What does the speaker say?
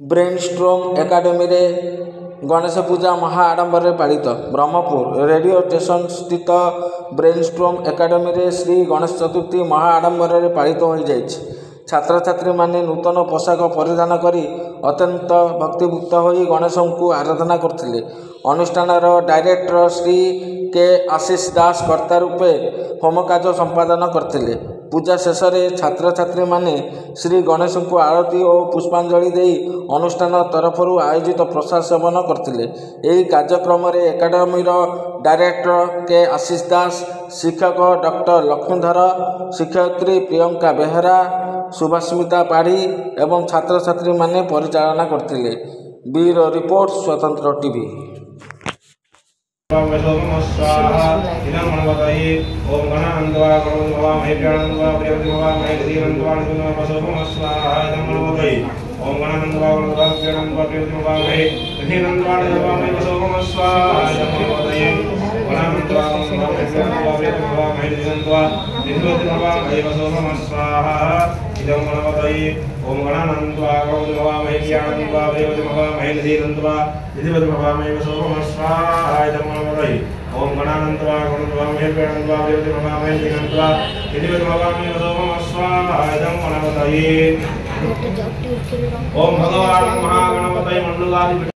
Brainstorm academy रे गणेश पूजा महा आडंबर पालित। Brahmapur radio station स्थित ब्रेनस्टॉर्म एकाडेमी रे श्री गणेश चतुर्थी महा आडंबर पालित हो जाइछि। छात्र छात्री माने नूतन पोशाक परिधान करी अत्यंत भक्तियुक्त होई गणेश को आराधना करथिले। अनुष्ठानर डायरेक्टर श्री के आशीष दास कर्ता रूपे होमकाज संपादन करथिले। पूजा शेष में छात्र छात्री माने श्री गणेश को आरती और पुष्पांजलि देई अनुष्ठान तरफ आयोजित प्रसाद सेवन करथिले। एही कार्यक्रम में एकाडेमी डायरेक्टर के आशीष दास, शिक्षक डॉक्टर लक्ष्मीधर, शिक्षयित्री प्रियंका बेहेरा, सुभास्मिता पाढ़ी एवं छात्र छात्री माने परिचालना करथिले। ब्यूरो रिपोर्ट स्वतंत्र टीवी। ओम गणानंदवा गणोद्भवा महेप्यानंदवा प्रियंदवा महेदीनंदवा निगुणवसोम स्वाहा नमोदय। ओम गणानंदवा गणोद्भवा प्रियंदवा प्रियंदवा महेदीनंदवा निगुणवसोम स्वाहा नमोदय। गणानंदवा गणोद्भवा प्रियंदवा प्रियंदवा महेदीनंदवा निगुणवसोम स्वाहा इदं गणपतये। ओम गणानंदवा गणोद्भवा महेप्यानंदवा प्रियंदवा महेदीनंदवा निगुणवसोम स्वाहा इदं गणपतये। ओम गणानंदवा गणोद्भवा महेप्यानंदवा प्रियंदवा महेदीनंदवा निगुणवसोम स्वाहा इदं गणपतये। ओम भगवान महागणपतये मंडलाधिपति